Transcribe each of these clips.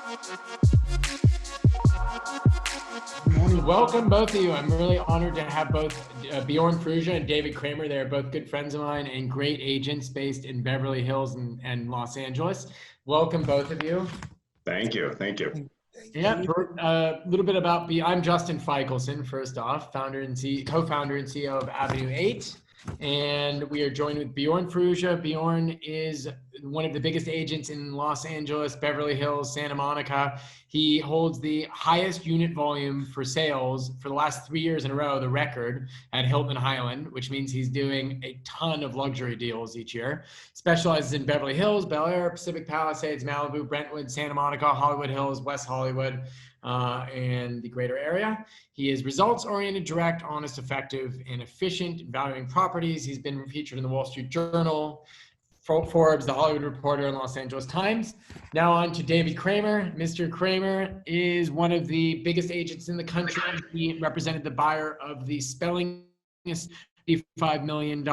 Good morning. Welcome, both of you. I'm really honored to have both Bjorn Farrugia and David Kramer. They're both good friends of mine and great agents based in Beverly Hills and Los Angeles. Welcome, both of you. Thank you. Thank you. Yeah, a little bit about me. I'm Justin Fichelson, first off, co-founder and CEO of Avenue 8. And we are joined with Bjorn Farrugia. Bjorn is one of the biggest agents in Los Angeles, Beverly Hills, Santa Monica. He holds the highest unit volume for sales for the last 3 years in a row, the record at Hilton Hyland, which means he's doing a ton of luxury deals each year. Specializes in Beverly Hills, Bel Air, Pacific Palisades, Malibu, Brentwood, Santa Monica, Hollywood Hills, West Hollywood, and the greater area. He is results-oriented, direct, honest, effective, and efficient in valuing properties. He's been featured in the Wall Street Journal, Forbes, The Hollywood Reporter, and Los Angeles Times. Now on to David Kramer. Mr. Kramer is one of the biggest agents in the country. He represented the buyer of the Spelling $55 million.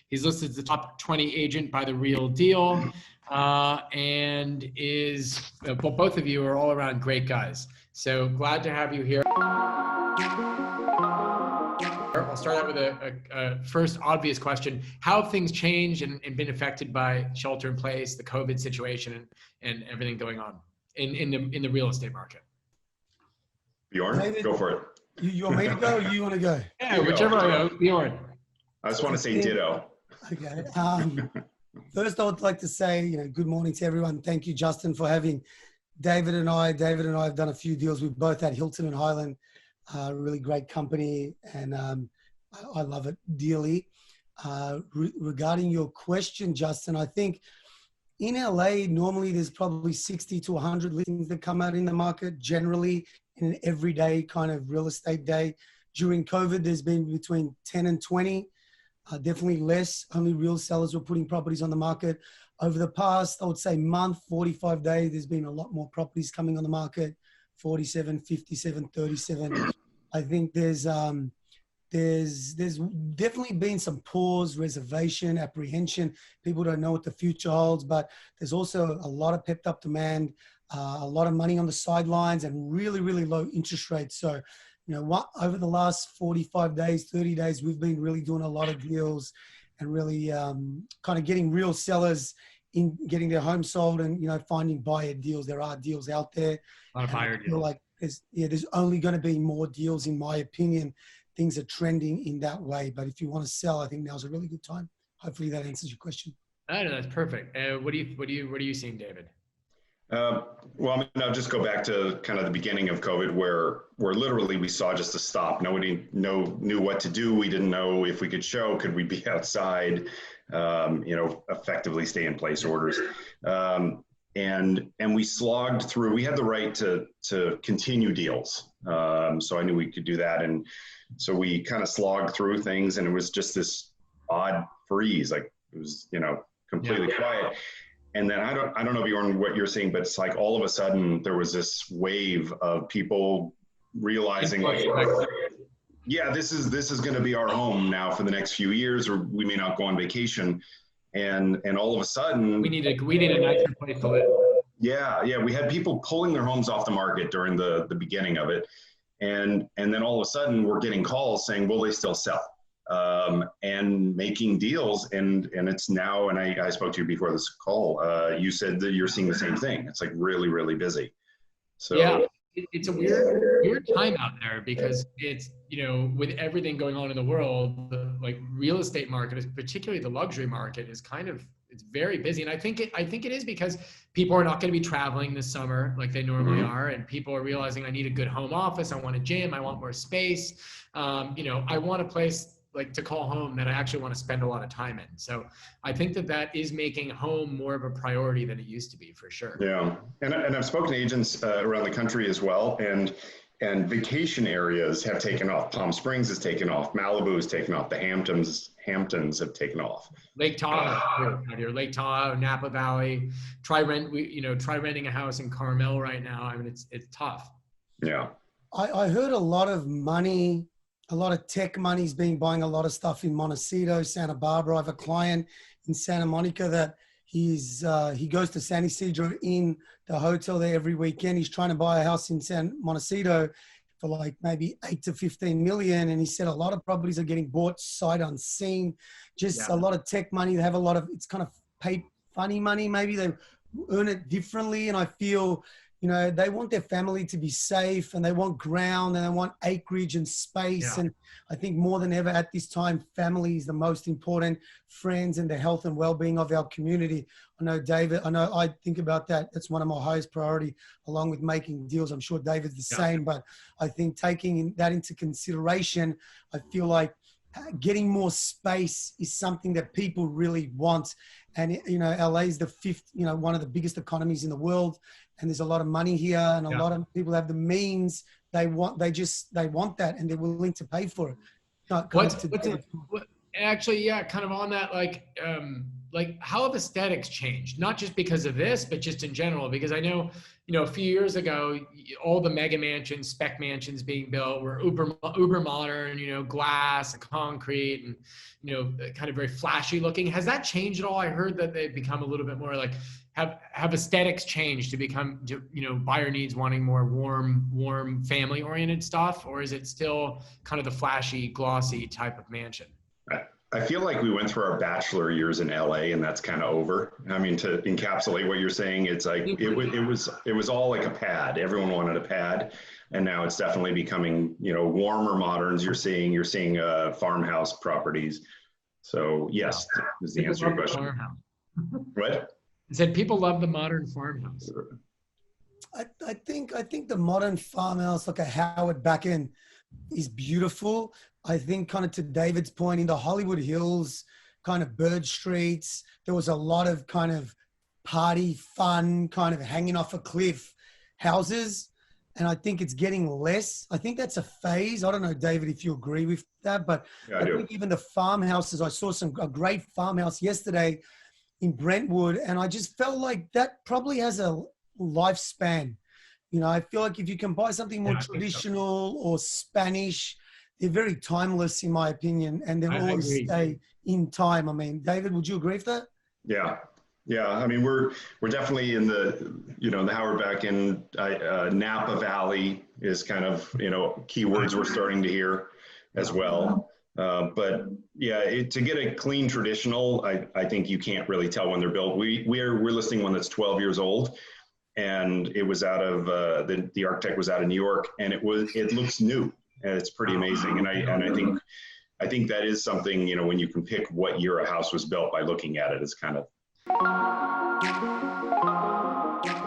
He's listed as the top 20 agent by The Real Deal. And is, well, both of you are all around great guys. So glad to have you here. I'll start out with a first obvious question. How have things changed and been affected by shelter in place, the COVID situation, and everything going on in the real estate market? Bjorn, David, go for it. You want me to go or you want to go? Yeah, whichever I go. Bjorn. I just want to say ditto. Okay. First, I would like to say, good morning to everyone. Thank you, Justin, for having David and I. David and I have done a few deals. We've both had Hilton and Hyland, really great company, and I love it dearly. Regarding your question, Justin, I think in LA, normally there's probably 60 to 100 listings that come out in the market, generally in an everyday kind of real estate day. During COVID, there's been between 10 and 20. Definitely less. Only real sellers were putting properties on the market. Over the past, I would say month, 45 days, there's been a lot more properties coming on the market, 47, 57, 37. I think there's definitely been some pause, reservation, apprehension. People don't know what the future holds, but there's also a lot of pepped up demand, a lot of money on the sidelines, and really, really low interest rates. So, over the last 45 days, 30 days, we've been really doing a lot of deals and really kind of getting real sellers in getting their home sold and, finding buyer deals. There are deals out there. A lot of buyer deals. Like there's only going to be more deals, in my opinion. Things are trending in that way. But if you want to sell, I think now's a really good time. Hopefully that answers your question. I know, that's perfect. What are you seeing, David? Well, I'll just go back to kind of the beginning of COVID where literally we saw just a stop. Nobody knew what to do. We didn't know if we could show, could we be outside, effectively stay in place orders. And we slogged through. We had the right to continue deals. So I knew we could do that. And so we kind of slogged through things, and it was just this odd freeze. Like it was, completely quiet. And then I don't know, Bjorn, what you're seeing, but it's like all of a sudden there was this wave of people realizing, yeah, this is going to be our home now for the next few years, or we may not go on vacation. And all of a sudden we need a nicer place to live. Yeah. We had people pulling their homes off the market during the beginning of it. And then all of a sudden we're getting calls saying, will they still sell? And making deals, and it's now, and I spoke to you before this call, you said that you're seeing the same thing. It's like really, really busy. So yeah, it's a weird time out there because it's, with everything going on in the world, the real estate market, particularly the luxury market, is it's very busy. And I think it is because people are not going to be traveling this summer like they normally are. And people are realizing I need a good home office. I want a gym. I want more space. I want a place to call home that I actually want to spend a lot of time in. So I think that is making home more of a priority than it used to be, for sure. Yeah. And I've spoken to agents around the country as well. And vacation areas have taken off. Palm Springs has taken off. Malibu has taken off. The Hamptons have taken off. Lake Tahoe, Lake Tahoe, Napa Valley. Try renting a house in Carmel right now. I mean, it's tough. Yeah. I heard a lot of money, a lot of tech money's been buying a lot of stuff in Montecito, Santa Barbara. I have a client in Santa Monica that He goes to San Isidro in the hotel there every weekend. He's trying to buy a house in San Montecito for like maybe 8 to 15 million. And he said a lot of properties are getting bought sight unseen, just a lot of tech money. They have a lot of, it's kind of paid funny money. Maybe they earn it differently. And I feel, you know, they want their family to be safe and they want ground and they want acreage and space. And I think more than ever at this time, family is the most important, friends and the health and well-being of our community. I know David, I think about that. That's one of my highest priority along with making deals. I'm sure David's the same, but I think taking that into consideration, I feel like getting more space is something that people really want. And, you know, LA is the fifth, you know, one of the biggest economies in the world. And there's a lot of money here and a lot of people have the means. They want that and they're willing to pay for it. Actually, yeah, kind of on that, like how have aesthetics changed? Not just because of this, but just in general, because I know, you know, a few years ago, all the mega mansions, spec mansions being built were uber modern, you know, glass, concrete, and, you know, kind of very flashy looking. Has that changed at all? I heard that they've become a little bit more like, have aesthetics changed to become, you know, buyer needs wanting more warm family oriented stuff? Or is it still kind of the flashy, glossy type of mansion? I feel like we went through our bachelor years in LA and that's kind of over. I mean, to encapsulate what you're saying, it's like, it was all like a pad. Everyone wanted a pad. And now it's definitely becoming, you know, warmer moderns. You're seeing farmhouse properties. So yes, is the answer to your question. What? I said people love the modern farmhouse. I think the modern farmhouse, like a Howard back end, is beautiful. I think kind of to David's point, in the Hollywood Hills, kind of Bird Streets, there was a lot of kind of party, fun, kind of hanging off a cliff houses. And I think it's getting less. I think that's a phase. I don't know, David, if you agree with that, but I think even the farmhouses, I saw a great farmhouse yesterday in Brentwood, and I just felt like that probably has a lifespan. You know, I feel like if you can buy something more traditional or Spanish, they're very timeless in my opinion, and they'll always stay in time. I mean, David, would you agree with that? Yeah. Yeah. I mean, we're definitely in the, you know, the Howard back in Napa Valley is kind of, you know, keywords we're starting to hear as well. But yeah, to get a clean traditional, I think you can't really tell when they're built. We're listing one that's 12 years old. And it was out of the architect was out of New York, and it looks new, and it's pretty amazing. And I think that is something, you know, when you can pick what year a house was built by looking at it, it's kind of.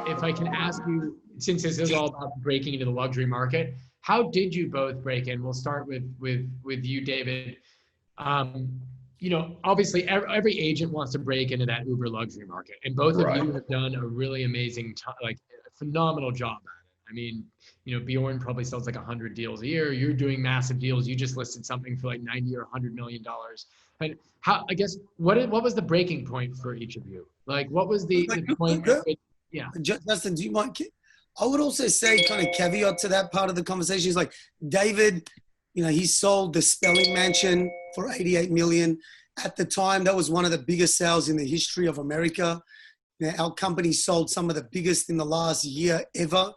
If I can ask you, since this is all about breaking into the luxury market, how did you both break in? We'll start with you, David. You know, obviously every agent wants to break into that uber luxury market, and both of you have done a really amazing, like a phenomenal job at it. I mean, you know, Bjorn probably sells like 100 deals a year. You're doing massive deals. You just listed something for like 90 or 100 million dollars. But how? I guess what was the breaking point for each of you? Like, what was the point? Yeah, Justin, do you mind? I would also say, kind of caveat to that part of the conversation is like David. You know, he sold the Spelling Mansion for 88 million. At the time, that was one of the biggest sales in the history of America. You know, our company sold some of the biggest in the last year ever.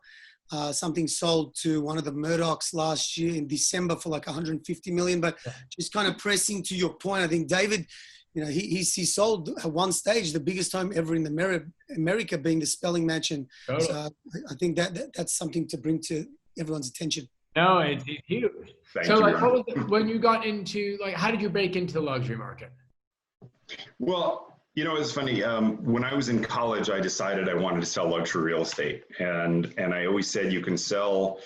Something sold to one of the Murdochs last year in December for like 150 million. But just kind of pressing to your point, I think David, you know, he sold at one stage the biggest home ever in America being the Spelling Mansion. Totally. So I think that's something to bring to everyone's attention. No, it's huge. Thank so, you, like, what was when you got into, like, how did you break into the luxury market? Well, you know, it's funny. When I was in college, I decided I wanted to sell luxury real estate, and I always said you can sell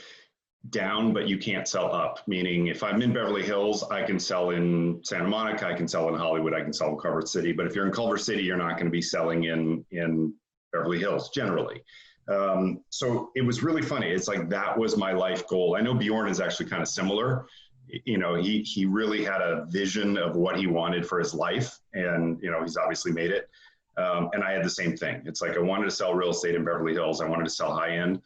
down, but you can't sell up. Meaning, if I'm in Beverly Hills, I can sell in Santa Monica, I can sell in Hollywood, I can sell in Culver City. But if you're in Culver City, you're not going to be selling in Beverly Hills generally. So it was really funny. It's like, that was my life goal. I know Bjorn is actually kind of similar. You know, he really had a vision of what he wanted for his life, and, you know, he's obviously made it. And I had the same thing. It's like, I wanted to sell real estate in Beverly Hills. I wanted to sell high end.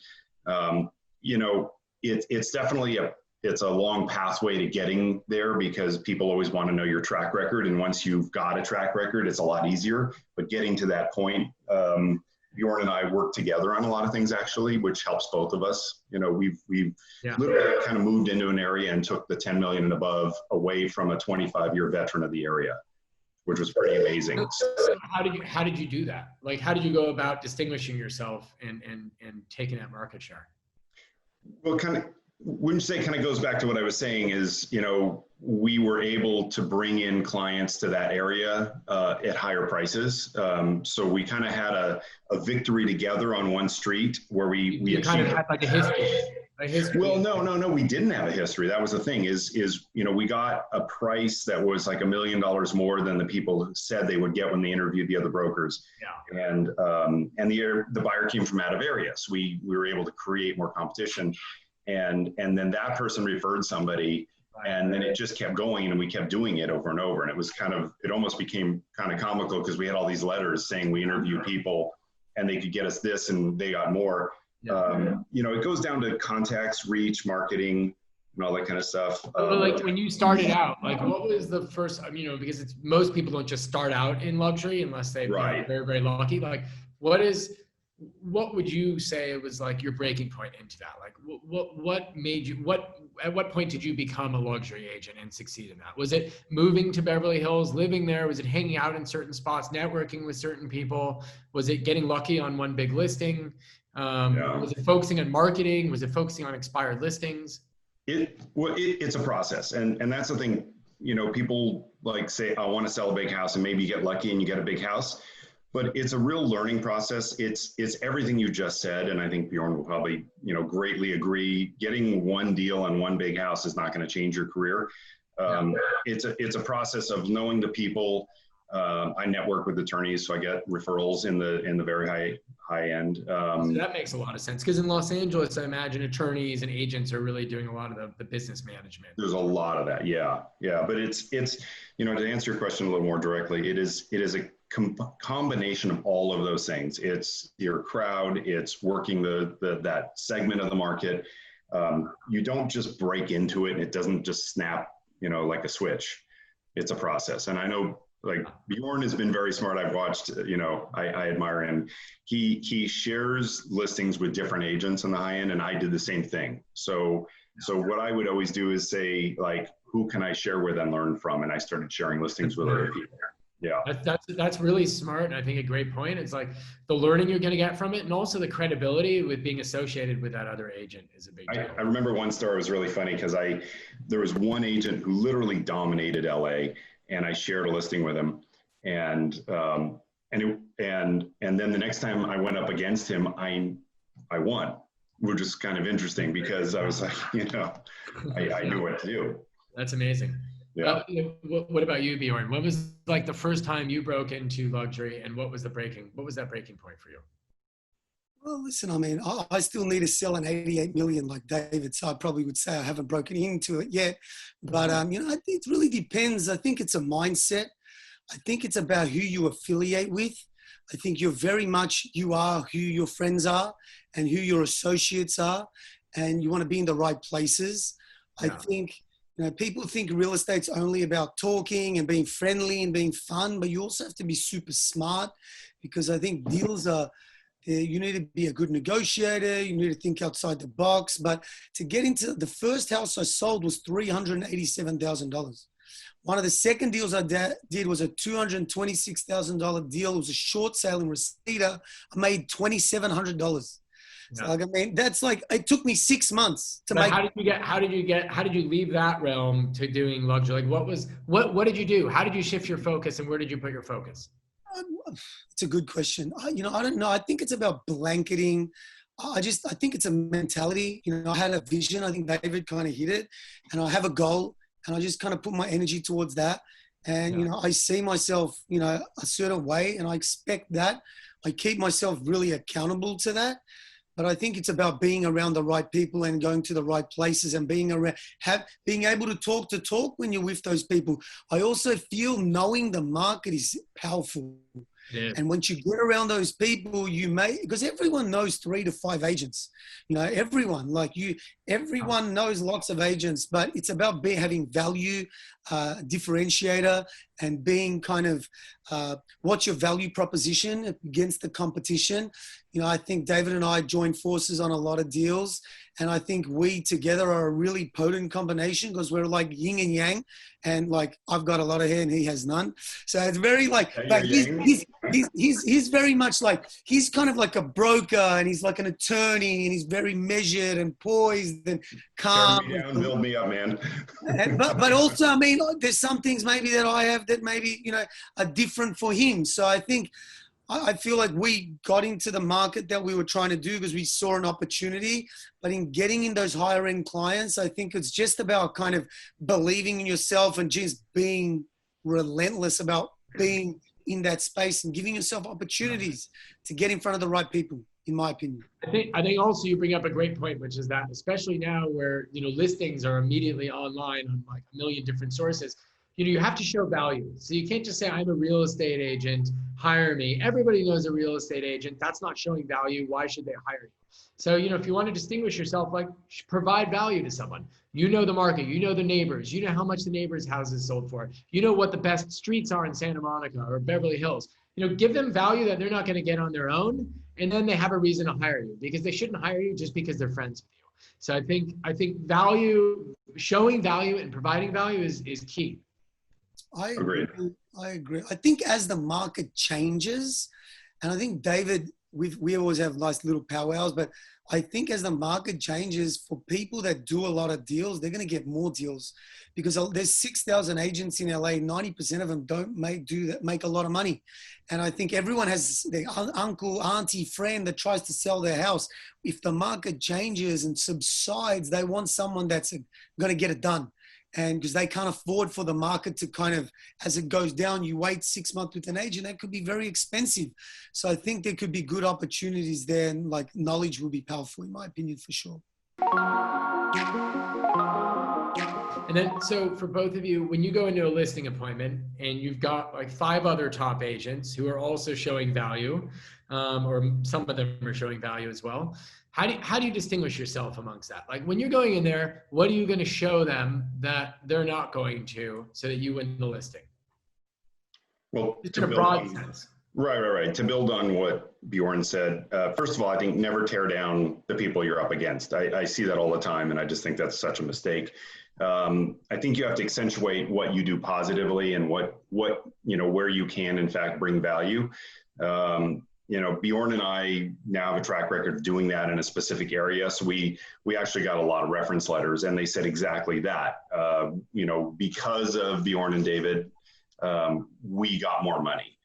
You know, it's definitely it's a long pathway to getting there because people always want to know your track record. And once you've got a track record, it's a lot easier. But getting to that point, Bjorn and I work together on a lot of things actually, which helps both of us. You know, we've literally kind of moved into an area and took the 10 million and above away from a 25-year veteran of the area, which was pretty amazing. How did you do that? Like, how did you go about distinguishing yourself and taking that market share? Well, wouldn't you say kind of goes back to what I was saying is, you know, we were able to bring in clients to that area at higher prices. So we kind of had a victory together on one street where we kind of had like a history. Well, no, we didn't have a history. That was the thing is, you know, we got a price that was like $1 million more than the people said they would get when they interviewed the other brokers. Yeah. And the buyer came from out of area. So we were able to create more competition. And then that person referred somebody, and then it just kept going, and we kept doing it over and over. And it was it almost became kind of comical because we had all these letters saying we interview people and they could get us this and they got more. You know, it goes down to contacts, reach, marketing, and all that kind of stuff. But like when you started out, like what was the first, you know, because most people don't just start out in luxury unless they're very, very lucky. Like what would you say was like your breaking point into that? Like what made you, at what point did you become a luxury agent and succeed in that? Was it moving to Beverly Hills, living there? Was it hanging out in certain spots, networking with certain people? Was it getting lucky on one big listing? Was it focusing on marketing? Was it focusing on expired listings? It's a process. And that's the thing, you know, people like say, I want to sell a big house, and maybe you get lucky and you get a big house. But it's a real learning process. It's everything you just said, and I think Bjorn will probably, you know, greatly agree. Getting one deal on one big house is not going to change your career. It's a process of knowing the people. I network with attorneys, so I get referrals in the very high end. So that makes a lot of sense because in Los Angeles, I imagine attorneys and agents are really doing a lot of the business management. There's a lot of that, yeah. But it's you know, to answer your question a little more directly, it is a combination of all of those things. It's your crowd, it's working that segment of the market. You don't just break into it and it doesn't just snap, you know, like a switch. It's a process. And I know like Bjorn has been very smart. I've watched, you know, I admire him. He shares listings with different agents on the high end, and I did the same thing. So what I would always do is say, like, who can I share with and learn from? And I started sharing listings with other people. Yeah. That's really smart. And I think a great point. It's like the learning you're going to get from it, and also the credibility with being associated with that other agent is a big deal. I remember one story was really funny because there was one agent who literally dominated LA, and I shared a listing with him, and then the next time I went up against him, I won, which is kind of interesting because I was like, you know, I knew what to do. That's amazing. Yeah. What about you, Bjorn? What was like the first time you broke into luxury, and what was that breaking point for you? Well, listen, I mean, I still need to sell an 88 million like David, so I probably would say I haven't broken into it yet. But, you know, I think it really depends. I think it's a mindset. I think it's about who you affiliate with. I think you are who your friends are and who your associates are, and you want to be in the right places. Yeah. I think, you know, people think real estate's only about talking and being friendly and being fun, but you also have to be super smart because I think deals are, you need to be a good negotiator. You need to think outside the box. But to get into the first house I sold was $387,000. One of the second deals I did was a $226,000 deal. It was a short sale in Reseda. I made $2,700. So like, I mean, that's like, it took me 6 months to make. How did you leave that realm to doing luxury? Like what did you do? How did you shift your focus, and where did you put your focus? It's a good question. You know, I don't know. I think it's about blanketing. I think it's a mentality. You know, I had a vision. I think David kind of hit it, and I have a goal, and I just kind of put my energy towards that. And, you know, I see myself, you know, a certain way, and I expect that. I keep myself really accountable to that. But I think it's about being around the right people and going to the right places and being able to talk when you're with those people. I also feel knowing the market is powerful. Yeah. And once you get around those people, you may, because everyone knows 3 to 5 agents, everyone, everyone knows lots of agents, but it's about having value, differentiator, and being kind of, what's your value proposition against the competition. I think David and I joined forces on a lot of deals, and I think we together are a really potent combination because we're like yin and yang, and like I've got a lot of hair and he has none. So it's very like, but he's very much like, he's kind of like a broker, and he's like an attorney, and he's very measured and poised and calm. Tear me down, build me up, man. but also, I mean, there's some things maybe that I have that maybe, are different for him. So I feel like we got into the market that we were trying to do because we saw an opportunity, but in getting in those higher end clients, I think it's just about kind of believing in yourself and just being relentless about being in that space and giving yourself opportunities to get in front of the right people, in my opinion. I think also you bring up a great point, which is that especially now where, listings are immediately online on like a million different sources, you have to show value. So you can't just say, I'm a real estate agent, hire me. Everybody knows a real estate agent. That's not showing value. Why should they hire you? So, if you want to distinguish yourself, like provide value to someone. You know the market, you know the neighbors, you know how much the neighbors' houses sold for. You know what the best streets are in Santa Monica or Beverly Hills. Give them value that they're not going to get on their own. And then they have a reason to hire you, because they shouldn't hire you just because they're friends with you. So I think value, showing value and providing value is key. I agree. I think as the market changes, and I think David, we always have nice little powwows, but I think as the market changes, for people that do a lot of deals, they're going to get more deals, because there's 6,000 agents in LA. 90% of them don't make a lot of money. And I think everyone has their uncle, auntie, friend that tries to sell their house. If the market changes and subsides, they want someone that's going to get it done. And because they can't afford for the market to kind of, as it goes down, you wait 6 months with an agent, that could be very expensive. So I think there could be good opportunities there, and like knowledge will be powerful, in my opinion, for sure. And then, so for both of you, when you go into a listing appointment and you've got like 5 other top agents who are also showing value, or some of them are showing value as well, how do you distinguish yourself amongst that? Like when you're going in there, what are you going to show them that they're not going to, so that you win the listing? Well, just in a broad sense. Right. To build on what Bjorn said, first of all, I think never tear down the people you're up against. I see that all the time, and I just think that's such a mistake. I think you have to accentuate what you do positively and what where you can in fact bring value. Bjorn and I now have a track record of doing that in a specific area. So we actually got a lot of reference letters, and they said exactly that. Because of Bjorn and David, we got more money.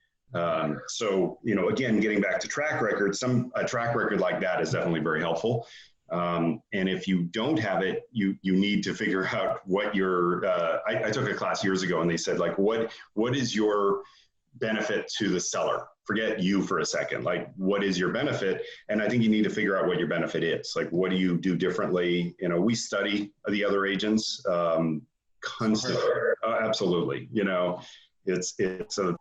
So again, getting back to track record, a track record like that is definitely very helpful. And if you don't have it, you need to figure out what your, I took a class years ago, and they said, like, what is your benefit to the seller? Forget you for a second. Like, what is your benefit? And I think you need to figure out what your benefit is. Like, what do you do differently? We study the other agents constantly. Absolutely. It's a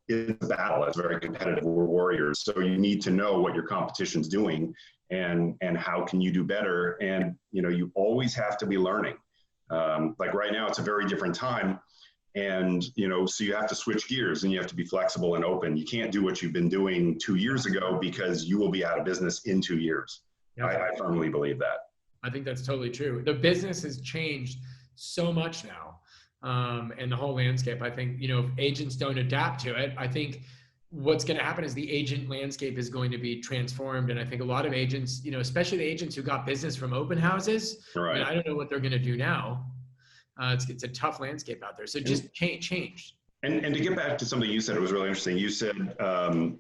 battle. It's very competitive. We're warriors. So you need to know what your competition's doing and how can you do better. And, you always have to be learning. Like right now, it's a very different time. And, so you have to switch gears, and you have to be flexible and open. You can't do what you've been doing 2 years ago, because you will be out of business in 2 years. Yep. I firmly believe that. I think that's totally true. The business has changed so much now, and the whole landscape. I think, if agents don't adapt to it, I think what's going to happen is the agent landscape is going to be transformed. And I think a lot of agents, especially the agents who got business from open houses, right. I don't know what they're going to do now. It's a tough landscape out there. So just change. And to get back to something you said, it was really interesting. You said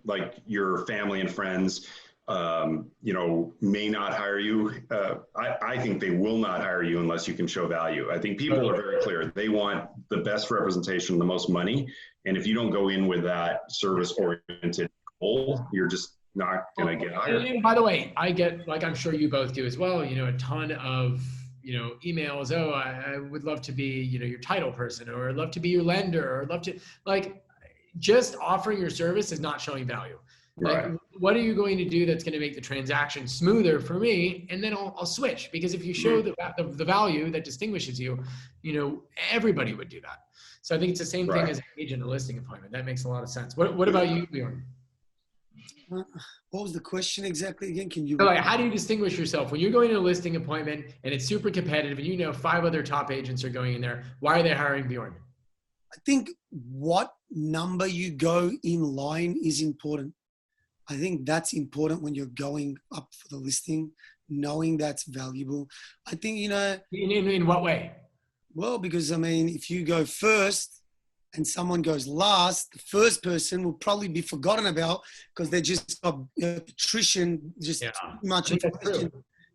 like your family and friends, may not hire you. I think they will not hire you unless you can show value. I think people are very clear. They want the best representation, the most money. And if you don't go in with that service-oriented goal, you're just not going to get hired. And by the way, I get, like I'm sure you both do as well, a ton of emails. I would love to be, your title person, or I'd love to be your lender, or I'd love to, like, just offering your service is not showing value. Like, Right. what are you going to do that's going to make the transaction smoother for me? And then I'll switch, because if you show the value that distinguishes you, everybody would do that. So I think it's the same thing Right. as an agent, a listing appointment. That makes a lot of sense. What about you, Bjorn? What was the question exactly again? Can you? So like, how do you distinguish yourself when you're going to a listing appointment and it's super competitive and 5 other top agents are going in there? Why are they hiring Bjorn? I think what number you go in line is important. I think that's important when you're going up for the listing, knowing that's valuable. I think, In what way? well, because I mean, if you go first and someone goes last, the first person will probably be forgotten about because they're just attrition, just too much information.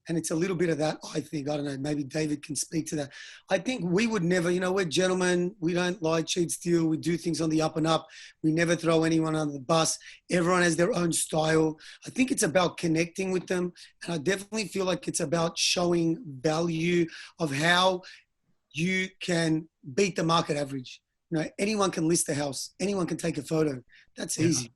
And it's a little bit of that, I think. I don't know, maybe David can speak to that. I think we would never, we're gentlemen. We don't lie, cheat, steal. We do things on the up and up. We never throw anyone under the bus. Everyone has their own style. I think it's about connecting with them. And I definitely feel like it's about showing value of how you can beat the market average. Anyone can list a house. Anyone can take a photo. That's easy.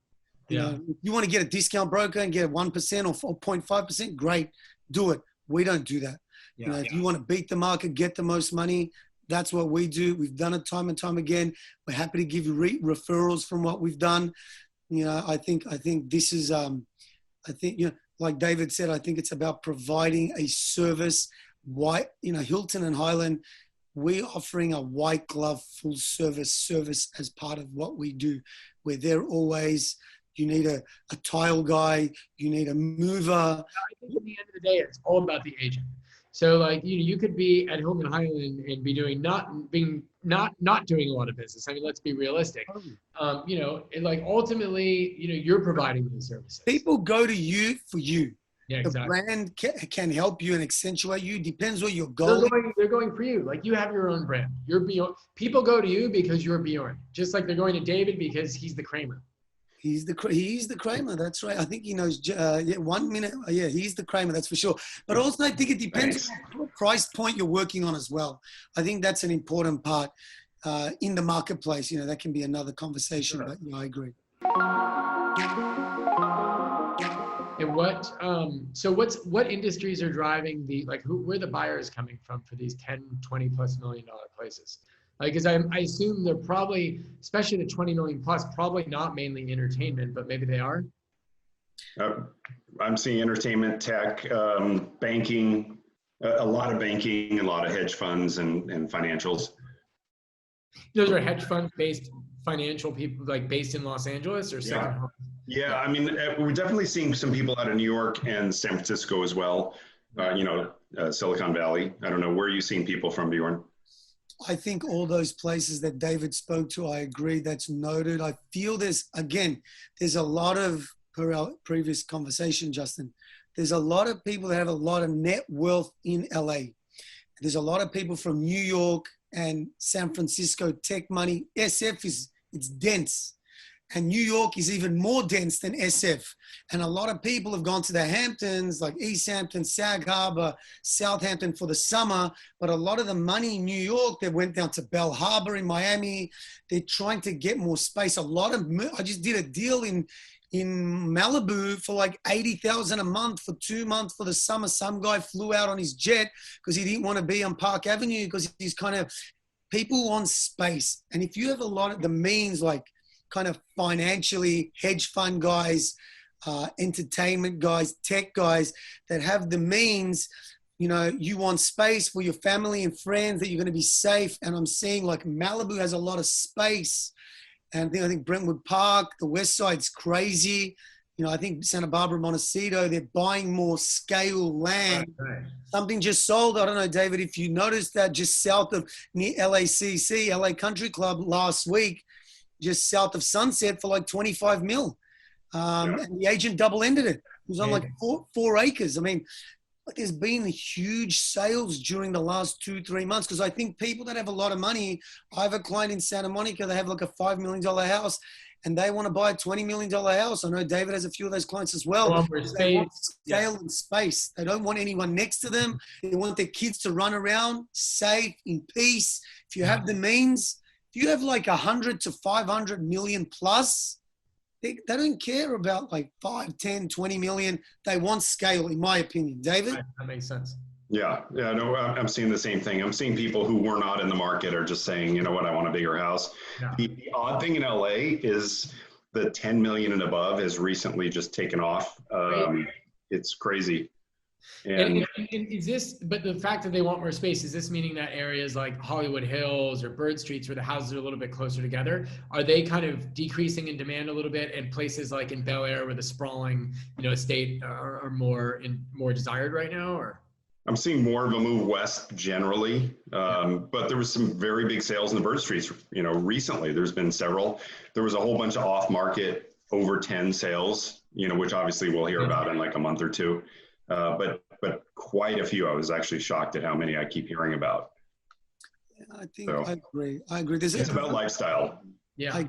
If you want to get a discount broker and get 1% or 0.5%, great. Do it. We don't do that. If you want to beat the market, get the most money, that's what we do. We've done it time and time again. We're happy to give you referrals from what we've done. I think this is, like David said, I think it's about providing a service. Hilton and Hyland, we're offering a white glove full service as part of what we do. We're there always. You need a tile guy. You need a mover. I think at the end of the day, it's all about the agent. So like, you could be at Hilton Hyland and be doing not doing a lot of business. I mean, let's be realistic. Ultimately, you're providing these services. People go to you for you. Yeah, exactly. The brand can help you and accentuate you. Depends where you're going. They're going for you. Like, you have your own brand. You're Bjorn. People go to you because you're Bjorn. Just like they're going to David because he's the Kramer. He's the Kramer. That's right. I think he knows. 1 minute. Yeah, he's the Kramer. That's for sure. But also, I think it depends on what price point you're working on as well. I think that's an important part in the marketplace. That can be another conversation. Sure. But I agree. And what industries are driving where the buyers coming from for these 10, 20 plus $1 million places? Because I assume they're probably, especially the 20 million plus, probably not mainly entertainment, but maybe they are. I'm seeing entertainment, tech, banking, a lot of banking, a lot of hedge funds and financials. Those are hedge fund based financial people, like based in Los Angeles or second home? Yeah, I mean, we're definitely seeing some people out of New York and San Francisco as well. Silicon Valley. I don't know, where are you seeing people from, Bjorn? I think all those places that David spoke to, I agree, that's noted. I feel there's a lot of, per our previous conversation, Justin, there's a lot of people that have a lot of net wealth in LA. There's a lot of people from New York and San Francisco, tech money. SF it's dense. And New York is even more dense than SF. And a lot of people have gone to the Hamptons, like East Hampton, Sag Harbor, Southampton for the summer. But a lot of the money in New York, they went down to Bell Harbor in Miami. They're trying to get more space. I just did a deal in Malibu for like $80,000 a month for 2 months for the summer. Some guy flew out on his jet because he didn't want to be on Park Avenue because he's people want space. And if you have a lot of the means, like kind of financially, hedge fund guys, entertainment guys, tech guys that have the means, you want space for your family and friends, that you're going to be safe. And I'm seeing like Malibu has a lot of space. And I think Brentwood Park, the West Side's crazy. I think Santa Barbara, Montecito, they're buying more scale land. Right. Something just sold. I don't know, David, if you noticed that just south of near LACC, LA Country Club last week, just south of Sunset for like 25 mil. And the agent double-ended it. It was on like 4 acres. I mean, there's been huge sales during the last 2-3 months because I think people that have a lot of money, I have a client in Santa Monica, they have like a $5 million house and they want to buy a $20 million house. I know David has a few of those clients as well. They want scale and space. They don't want anyone next to them. They want their kids to run around safe, in peace. If you have the means, if you have like 100 to 500 million plus, they don't care about like 5, 10, 20 million. They want scale, in my opinion. David? That makes sense. Yeah, no, I'm seeing the same thing. I'm seeing people who were not in the market are just saying, you know what, I want a bigger house. Yeah. The odd thing in LA is the 10 million and above has recently just taken off. It's crazy. And is this, but the fact that they want more space, is this meaning that areas like Hollywood Hills or Bird Streets, where the houses are a little bit closer together, are they kind of decreasing in demand a little bit, and places like in Bel Air where the sprawling, estate are more desired right now? Or I'm seeing more of a move west generally, but there was some very big sales in the Bird Streets. Recently there's been several. There was a whole bunch of off-market over 10 sales, which obviously we'll hear about in like a month or two. But quite a few. I was actually shocked at how many I keep hearing about. I think so. I agree. It's about lifestyle. Yeah, I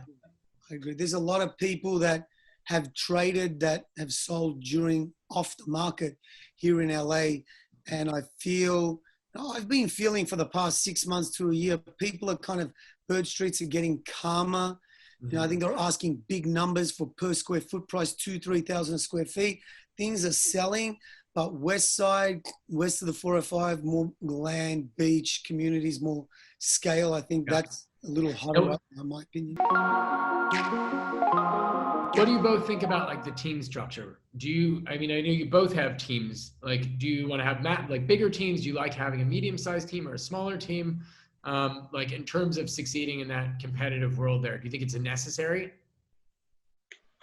agree. There's a lot of people that have traded, that have sold during off the market here in LA. And I feel, I've been feeling for the past 6 months to a year, people are kind of, Bird Streets are getting calmer. I think they're asking big numbers for per square foot price, 2,000-3,000 square feet. Things are selling. But west side, west of the 405, more land, beach, communities, more scale. I think that's a little hotter right now, in my opinion. What do you both think about like the team structure? I know you both have teams. Like, do you want to have bigger teams? Do you like having a medium-sized team or a smaller team? Like in terms of succeeding in that competitive world there, do you think it's necessary?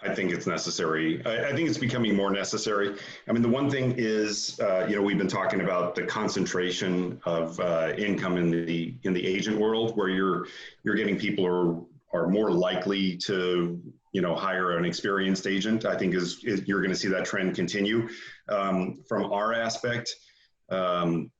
I think it's necessary. I think it's becoming more necessary. I mean, the one thing is, we've been talking about the concentration of income in the agent world, where you're getting people who are more likely to, hire an experienced agent. I think you're going to see that trend continue. From our aspect,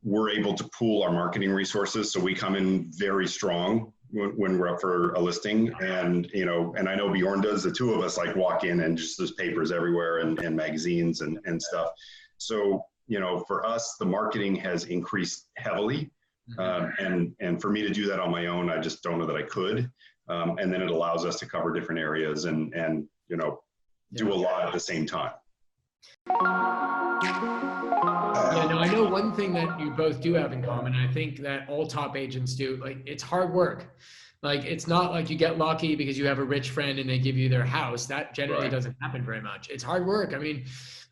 we're able to pool our marketing resources, so we come in very strong when we're up for a listing, and I know Bjorn does. The two of us like walk in and just there's papers everywhere and magazines and stuff. So for us, the marketing has increased heavily, and for me to do that on my own, I just don't know that I could. And then it allows us to cover different areas and do a lot at the same time. I know one thing that you both do have in common, and I think that all top agents do, like, it's hard work. Like, it's not like you get lucky because you have a rich friend and they give you their house. That generally doesn't happen very much. It's hard work. I mean,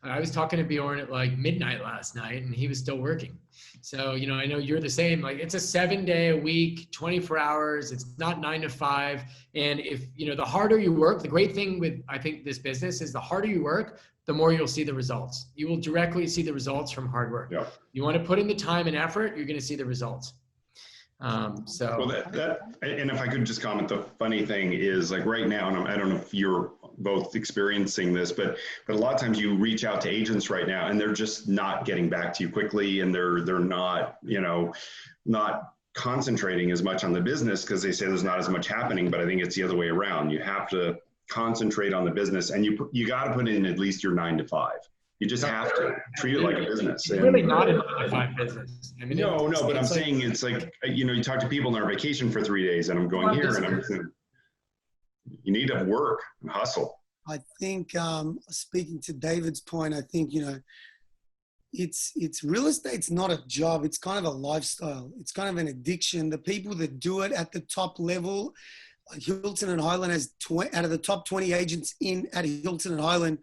I was talking to Bjorn at like midnight last night and he was still working. So, I know you're the same. Like, it's a 7-day a week, 24 hours. It's not 9 to 5. And if, the harder you work, the great thing with, I think, this business is the harder you work, the more you'll see the results. You will directly see the results from hard work. Yeah. You want to put in the time and effort, you're going to see the results. Well, and if I could just comment, the funny thing is, like, right now, and I don't know if you're both experiencing this, but a lot of times you reach out to agents right now and they're just not getting back to you quickly, and they're not, not concentrating as much on the business because they say there's not as much happening. But I think it's the other way around. You have to concentrate on the business, and you got to put in at least your 9 to 5. You just have to treat it like a business. It's really not a 9 to 5 business. I mean, no, but I'm saying it's like, you talk to people on our vacation for 3 days and I'm going here and I'm saying, you need to work and hustle. I think, speaking to David's point, I think, it's real estate's not a job. It's kind of a lifestyle. It's kind of an addiction. The people that do it at the top level, like Hilton and Hyland has out of the top 20 agents at Hilton and Hyland,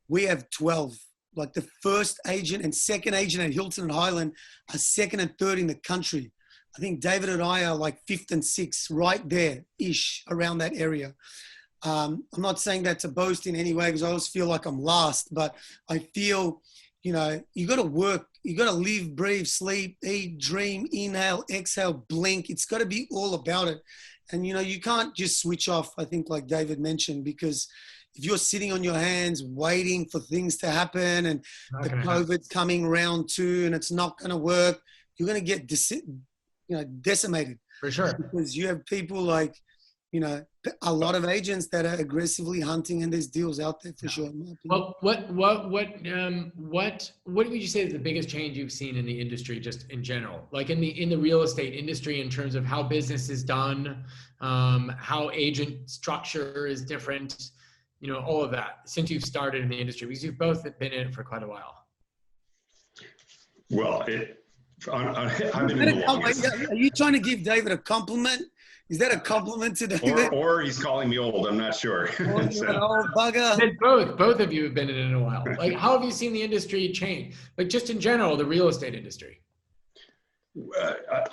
we have 12. Like, the first agent and second agent at Hilton and Hyland are second and third in the country. I think David and I are like 5th and 6th, right there-ish, around that area. I'm not saying that to boast in any way because I always feel like I'm last, but I feel, you got to work. You got to live, breathe, sleep, eat, dream, inhale, exhale, blink. It's got to be all about it. And, you can't just switch off, I think, like David mentioned, because if you're sitting on your hands waiting for things to happen and the COVID's coming round 2 and it's not going to work, you're going to get decimated. For sure. Because you have people like, you know, a lot of agents that are aggressively hunting, and there's deals out there for sure. In my opinion. Well, what would you say is the biggest change you've seen in the industry, just in general, like in the real estate industry, in terms of how business is done, how agent structure is different, you know, all of that since you've started in the industry, because you've both been in it for quite a while. Well, I've been in the longest. Are you trying to give David a compliment? Is that a compliment to David? Or he's calling me old. I'm not sure. Oh, you're an old bugger. And both of you have been in it in a while. Like, how have you seen the industry change? Like, just in general, the real estate industry.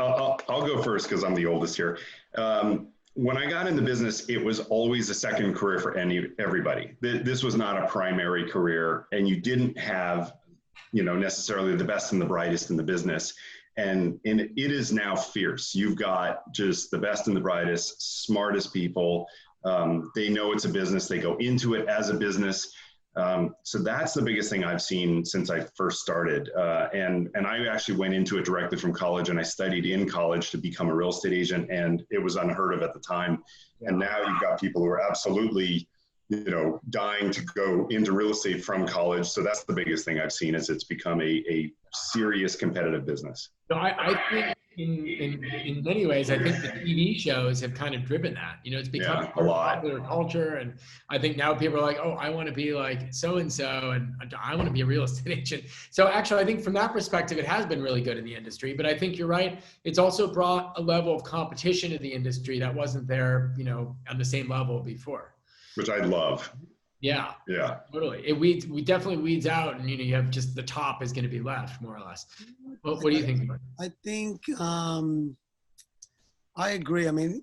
I'll go first because I'm the oldest here. When I got in the business, it was always a second career for everybody. This was not a primary career, and you didn't have, you know, necessarily the best and the brightest in the business. And it is now fierce. You've got just the best and the brightest, smartest people. They know it's a business. They go into it as a business. So that's the biggest thing I've seen since I first started. And I actually went into it directly from college, and I studied in college to become a real estate agent, and it was unheard of at the time. And now you've got people who are absolutely, you know, dying to go into real estate from college. So that's the biggest thing I've seen, is it's become a serious competitive business. So I think in many ways, I think the TV shows have kind of driven that. You know, it's become a lot popular culture, and I think now people are like, oh, I want to be like so and so, and I want to be a real estate agent. So actually, I think from that perspective, it has been really good in the industry. But I think you're right; it's also brought a level of competition to the industry that wasn't there, you know, on the same level before. Which I love. Yeah. Yeah. Totally. We definitely weeds out, and, you know, you have just the top is going to be left, more or less. What do you think about it? I think I agree. I mean,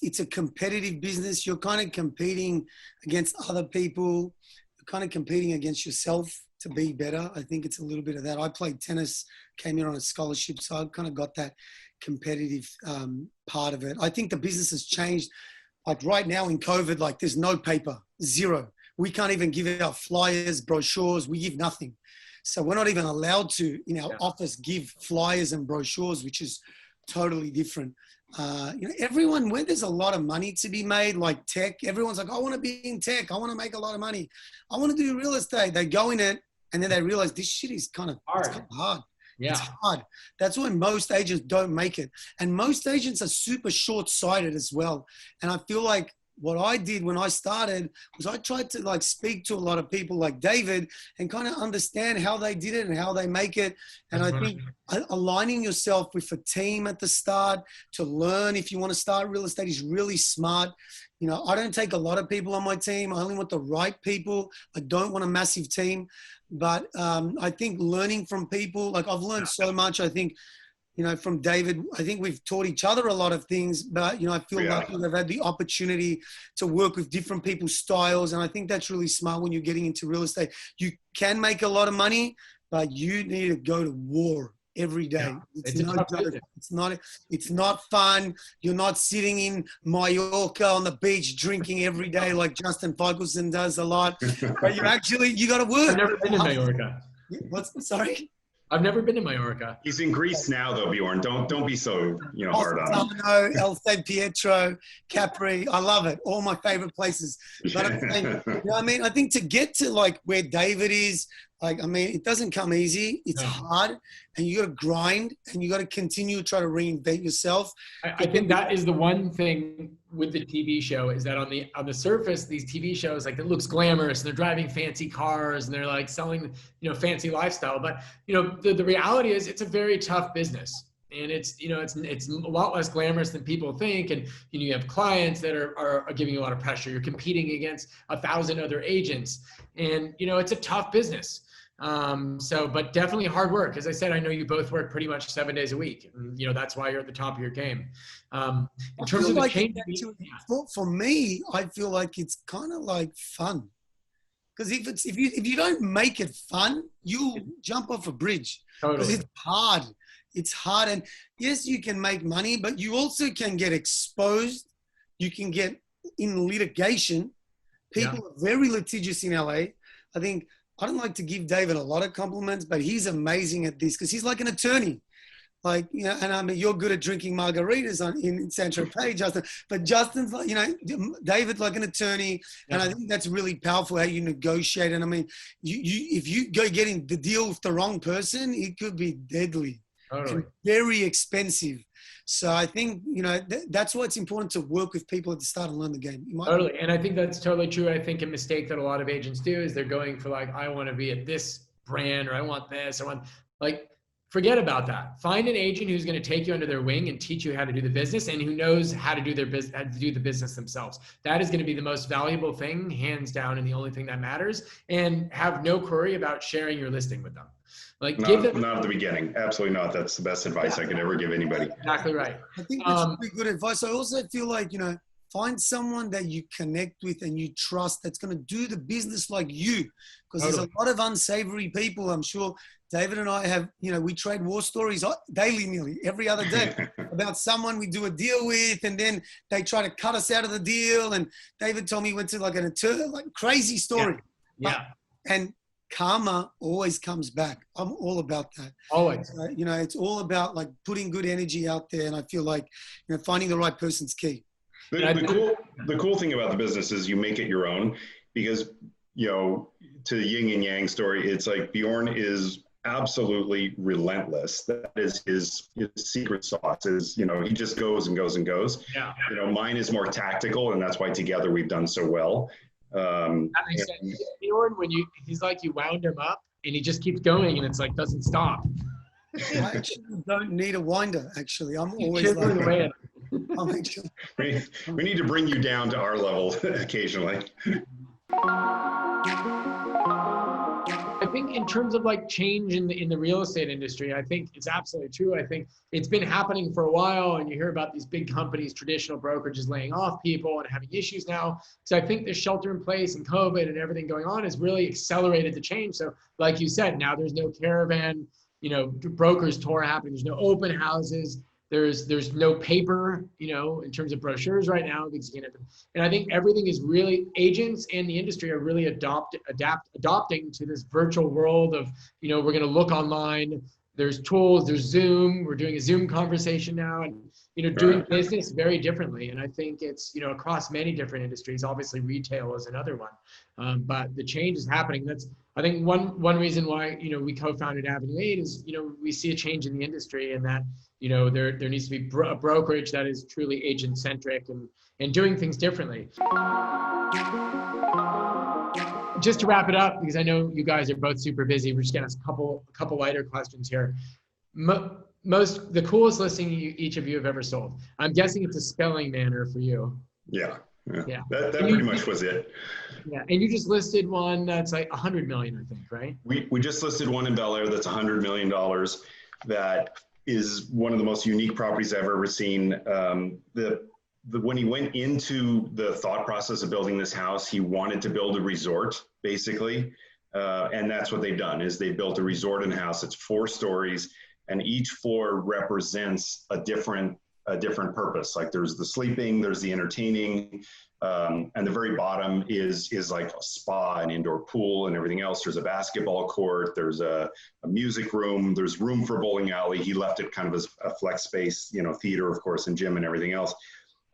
it's a competitive business. You're kind of competing against other people. You're kind of competing against yourself to be better. I think it's a little bit of that. I played tennis, came here on a scholarship, so I've kind of got that competitive part of it. I think the business has changed. Like right now in COVID, like there's no paper, zero. We can't even give out flyers, brochures. We give nothing. So we're not even allowed to, in our office, give flyers and brochures, which is totally different. You know, everyone, when there's a lot of money to be made, like tech, everyone's like, I want to be in tech. I want to make a lot of money. I want to do real estate. They go in it, and then they realize this shit is kind of hard. Yeah. It's hard. That's why most agents don't make it. And most agents are super short-sighted as well. And I feel like what I did when I started was I tried to like speak to a lot of people like David and kind of understand how they did it and how they make it. And I think aligning yourself with a team at the start to learn if you want to start real estate is really smart. You know, I don't take a lot of people on my team. I only want the right people. I don't want a massive team. But I think learning from people, like I've learned so much, I think, you know, from David. I think we've taught each other a lot of things, but, you know, I feel lucky I've had the opportunity to work with different people's styles. And I think that's really smart when you're getting into real estate. You can make a lot of money, but you need to go to war every day. Yeah, it's not fun. You're not sitting in Mallorca on the beach drinking every day like Justin Fichelson does a lot. But you got to work. I've never been to Mallorca. Sorry? I've never been to Mallorca. He's in Greece now, though, Bjorn. Don't be so, you know, hard on him. El San Pietro, Capri. I love it. All my favorite places. But I'm saying, you know what I mean? I think to get to like where David is, like, I mean, it doesn't come easy. It's hard, and you got to grind, and you got to continue to try to reinvent yourself. I think that is the one thing with the TV show, is that on the surface, these TV shows, like, it looks glamorous and they're driving fancy cars and they're like selling, you know, fancy lifestyle. But, you know, the reality is it's a very tough business. And it's, you know, it's a lot less glamorous than people think. And, you know, you have clients that are giving you a lot of pressure. You're competing against 1,000 other agents, and, you know, it's a tough business. But definitely hard work. As I said, I know you both work pretty much 7 days a week. And, you know, that's why you're at the top of your game. In terms of the change, for me, I feel like it's kind of like fun. Because if you don't make it fun, you'll jump off a bridge. Because it's hard. It's hard. And yes, you can make money, but you also can get exposed. You can get in litigation. People are very litigious in LA. I think, I don't like to give David a lot of compliments, but he's amazing at this because he's like an attorney. Like, you know, and I mean, you're good at drinking margaritas in San Tropez, Justin, but Justin's like, you know, David, like an attorney. And I think that's really powerful how you negotiate. And I mean, if you go getting the deal with the wrong person, it could be deadly. Totally. And very expensive. So I think, you know, that's why it's important to work with people at the start and learn the game. Totally. And I think that's totally true. I think a mistake that a lot of agents do is they're going for like, I want to be at this brand, or I want this, I want, like, forget about that. Find an agent who's going to take you under their wing and teach you how to do the business, and who knows how to do their business, how to do the business themselves. That is going to be the most valuable thing, hands down, and the only thing that matters. And have no query about sharing your listing with them. Like, give them, not at the beginning. Absolutely not. That's the best advice I could ever give anybody. Exactly right. I think that's really good advice. I also feel like, you know, find someone that you connect with and you trust that's going to do the business like you. Because there's a lot of unsavory people. I'm sure David and I have, you know, we trade war stories daily, nearly every other day about someone we do a deal with, and then they try to cut us out of the deal. And David told me he went to like an attorney, like crazy story. Yeah. And karma always comes back. I'm all about that. Always. You know, it's all about putting good energy out there. And I feel like, you know, finding the right person's key. The cool thing about the business is you make it your own, because, you know, to the yin and yang story, it's like Bjorn is absolutely relentless. That is his secret sauce is, you know, he just goes and goes and goes. Yeah. You know, mine is more tactical, and that's why together we've done so well. That makes sense. Bjorn, he's like, you wound him up and he just keeps going, and it's like, doesn't stop. I actually don't need a winder, actually. I'm always like, we need to bring you down to our level occasionally. I think in terms of like change in the real estate industry, I think it's absolutely true. I think it's been happening for a while, and you hear about these big companies, traditional brokerages laying off people and having issues now. So I think the shelter in place and COVID and everything going on has really accelerated the change. So like you said, now there's no caravan, you know, brokers tour happening. There's no open houses. There's no paper, you know, in terms of brochures right now, because you can't have them. And I think everything is really, agents and the industry are really adopting to this virtual world of, you know, we're going to look online. There's tools, there's Zoom. We're doing a Zoom conversation now, and, you know, doing business very differently. And I think it's, you know, across many different industries. Obviously, retail is another one, but the change is happening. That's, I think, one reason why, you know, we co-founded Avenue 8 is, you know, we see a change in the industry, and that, you know, there needs to be a brokerage that is truly agent centric and doing things differently. Just to wrap it up, because I know you guys are both super busy, we're just gonna ask a couple lighter questions here. The coolest listing each of you have ever sold. I'm guessing it's a Spelling Manor for you. Yeah. That pretty much was it. Yeah, and you just listed one that's like 100 million, I think, right? We just listed one in Bel Air that's $100 million. That is one of the most unique properties I've ever seen. When he went into the thought process of building this house, he wanted to build a resort, basically. And that's what they've done, is they built a resort and house. It's 4 stories, and each floor represents a different purpose. Like there's the sleeping, there's the entertaining, and the very bottom is like a spa, an indoor pool, and everything else. There's a basketball court, there's a music room, there's room for a bowling alley. He left it kind of as a flex space, you know, theater, of course, and gym and everything else.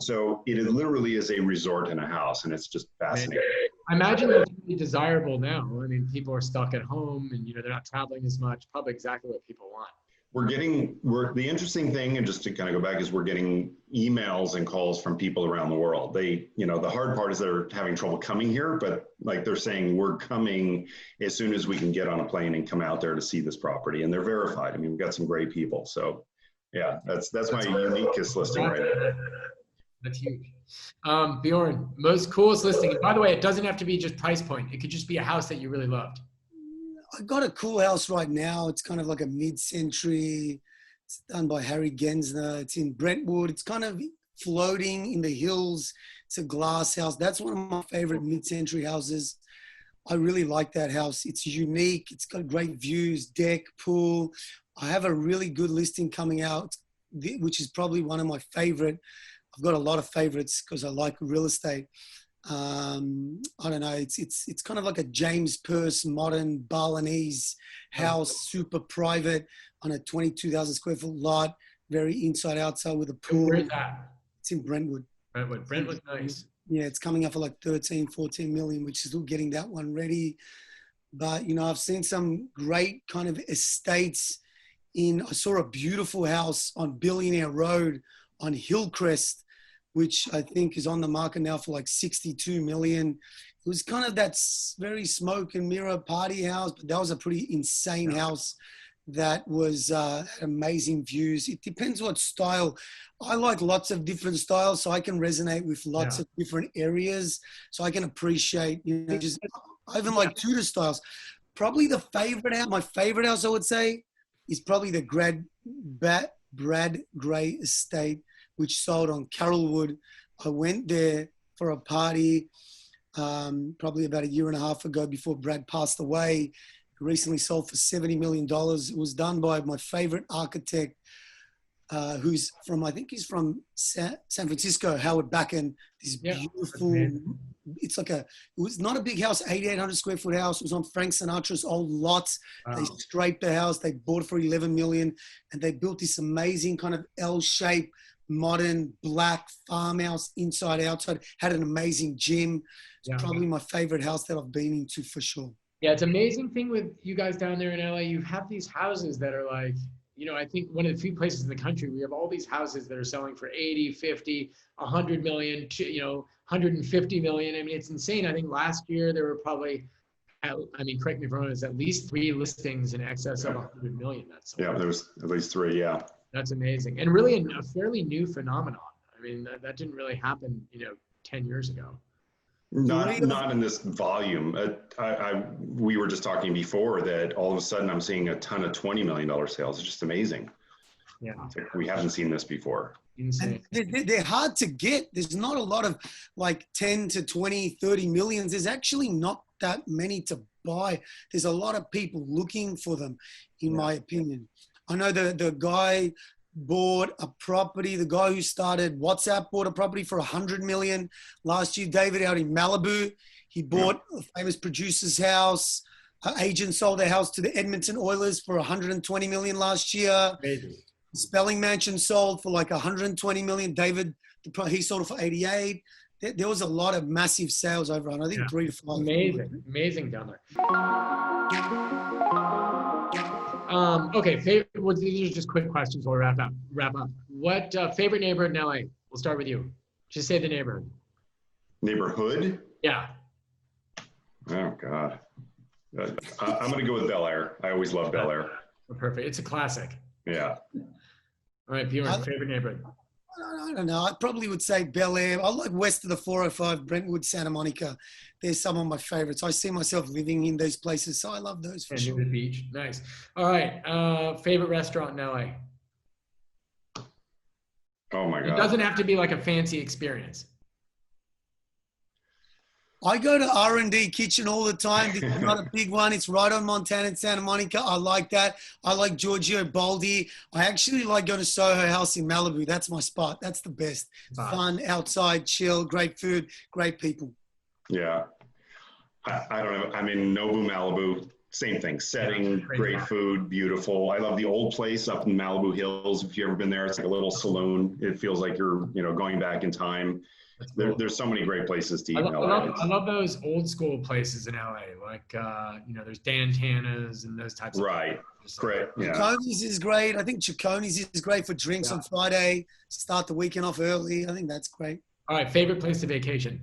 So it literally is a resort and a house, and it's just fascinating. I imagine that's really desirable now. I mean, people are stuck at home, and, you know, they're not traveling as much. Probably exactly what people want. The interesting thing, and just to kind of go back, is we're getting emails and calls from people around the world. They, you know, the hard part is they're having trouble coming here, but like they're saying, we're coming as soon as we can get on a plane and come out there to see this property. And they're verified. I mean, we've got some great people. So yeah, that's my uniquest listing right now. That's huge. Bjorn, most coolest listing. And by the way, it doesn't have to be just price point. It could just be a house that you really loved. I got a cool house right now. It's kind of like a mid-century. It's done by Harry Gensner. It's in Brentwood. It's kind of floating in the hills. It's a glass house. That's one of my favorite mid-century houses. I really like that house. It's unique. It's got great views, deck, pool. I have a really good listing coming out, which is probably one of my favorite. I've got a lot of favorites because I like real estate. I don't know. It's kind of like a James Peirce modern Balinese house, super private on a 22,000 square foot lot, very inside outside with a pool. Where is that? It's in Brentwood. Brentwood, nice. Yeah, it's coming up for like 13, 14 million, which is still getting that one ready. But, you know, I've seen some great kind of estates I saw a beautiful house on Billionaire Road on Hillcrest, which I think is on the market now for like 62 million. It was kind of that very smoke and mirror party house, but that was a pretty insane house that was had amazing views. It depends what style. I like lots of different styles, so I can resonate with lots of different areas. So I can appreciate, you know, just I even like Tudor styles. Probably the favorite house, my favorite house, I would say, is probably the Brad Gray estate, which sold on Carrollwood. I went there for a party probably about a year and a half ago before Brad passed away. It recently sold for $70 million. It was done by my favorite architect, who's from, I think he's from San Francisco, Howard Backen. This beautiful, it was not a big house, 8,800 square foot house. It was on Frank Sinatra's old lot. Wow. They scraped the house. They bought it for 11 million, and they built this amazing kind of L-shaped, modern black farmhouse inside outside. Had an amazing gym. It's probably my favorite house that I've been into for sure. Yeah, it's an amazing thing with you guys down there in LA. You have these houses that are like, you know, I think one of the few places in the country we have all these houses that are selling for 80, 50, 100 million, you know, 150 million. I mean, it's insane. I think last year there were probably, I mean, correct me if I'm wrong, it's at least 3 listings in excess of 100 million. There was at least 3, yeah. That's amazing. And really a fairly new phenomenon. I mean, that didn't really happen, you know, 10 years ago. Not in this volume. We were just talking before that all of a sudden I'm seeing a ton of $20 million sales. It's just amazing. Yeah. Like we haven't seen this before. Insane. They're hard to get. There's not a lot of like 10 to 20, 30 millions. There's actually not that many to buy. There's a lot of people looking for them, in my opinion. I know the guy bought a property. The guy who started WhatsApp bought a property for 100 million last year. David out in Malibu, he bought a famous producer's house. An agent sold their house to the Edmonton Oilers for 120 million last year. Amazing. Spelling Mansion sold for like 120 million. David, he sold it for 88. There was a lot of massive sales over on, I think 3 to 5. Amazing down there. Okay, well, these are just quick questions. We'll wrap up. What favorite neighborhood in LA? We'll start with you. Just say the neighborhood. Neighborhood? Yeah. Oh God. I'm gonna go with Bel Air. I always love Bel Air. Perfect. It's a classic. Yeah. All right, Bjorn, favorite neighborhood. I don't know. I probably would say Bel Air. I like west of the 405, Brentwood, Santa Monica. They're some of my favorites. I see myself living in those places, so I love those for sure. The beach, nice. All right, favorite restaurant in LA. Oh my God. It doesn't have to be like a fancy experience. I go to R&D Kitchen all the time. This is not a big one. It's right on Montana and Santa Monica. I like that. I like Giorgio Baldi. I actually like going to Soho House in Malibu. That's my spot. That's the best. Fun, outside, chill, great food, great people. Yeah. I don't know. I mean, Nobu Malibu, same thing. Setting, great food, beautiful. I love the old place up in Malibu Hills. If you've ever been there, it's like a little saloon. It feels like you're, you know, going back in time. Cool. There's so many great places to eat in LA. I love those old school places in LA. Like, you know, there's Dan Tana's and those types of Right. Great. Yeah. Chiconi's is great. I think Chiconi's is great for drinks on Friday. Start the weekend off early. I think that's great. All right. Favorite place to vacation?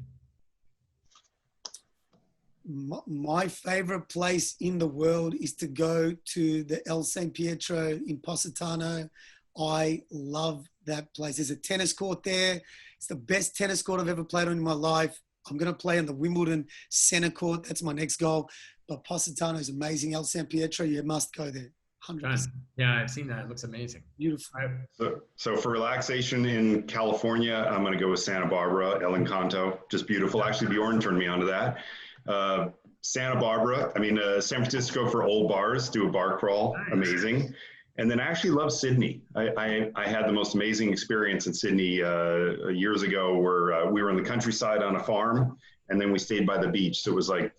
My favorite place in the world is to go to the El San Pietro in Positano. I love that place. There's a tennis court there. It's the best tennis court I've ever played on in my life. I'm going to play on the Wimbledon center court. That's my next goal. But Positano is amazing. El San Pietro, you must go there. 100%. Yeah, I've seen that. It looks amazing. Beautiful. So for relaxation in California, I'm going to go with Santa Barbara, El Encanto. Just beautiful. Actually, Bjorn turned me on to that. Santa Barbara, San Francisco for old bars, do a bar crawl. Nice. Amazing. And then I actually love Sydney. I had the most amazing experience in Sydney years ago where we were in the countryside on a farm and then we stayed by the beach. So it was like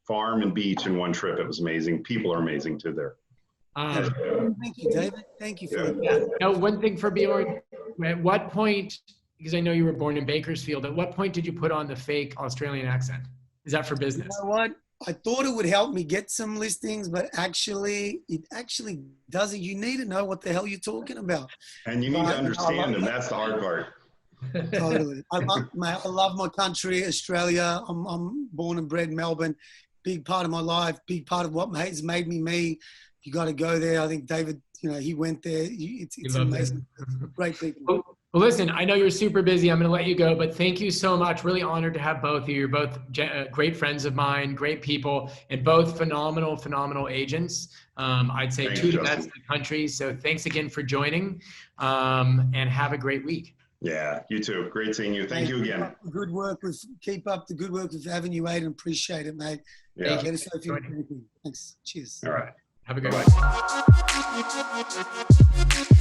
farm and beach in one trip. It was amazing. People are amazing too there. Thank you, David. Thank you for that. Yeah. Now, one thing for Bjorn, at what point, because I know you were born in Bakersfield, at what point did you put on the fake Australian accent? Is that for business? You know what? I thought it would help me get some listings, but actually, it actually doesn't. You need to know what the hell you're talking about. And you need to understand them. That's the hard part. Totally. I love my country, Australia. I'm born and bred in Melbourne. Big part of my life, big part of what has made me me. You got to go there. I think David, he went there. It's amazing. Great people. Well, listen, I know you're super busy. I'm going to let you go, but thank you so much. Really honored to have both of you. You're both great friends of mine, great people, and both phenomenal agents. I'd say Thanks, two of the Justin. best in the country. So thanks again for joining, and have a great week. Yeah, you too. Great seeing you. Thank you again. Keep up the good work with Avenue 8 and appreciate it, mate. Yeah. Let us know if you need anything. Thanks. Cheers. All right. Have a good Bye-bye. one.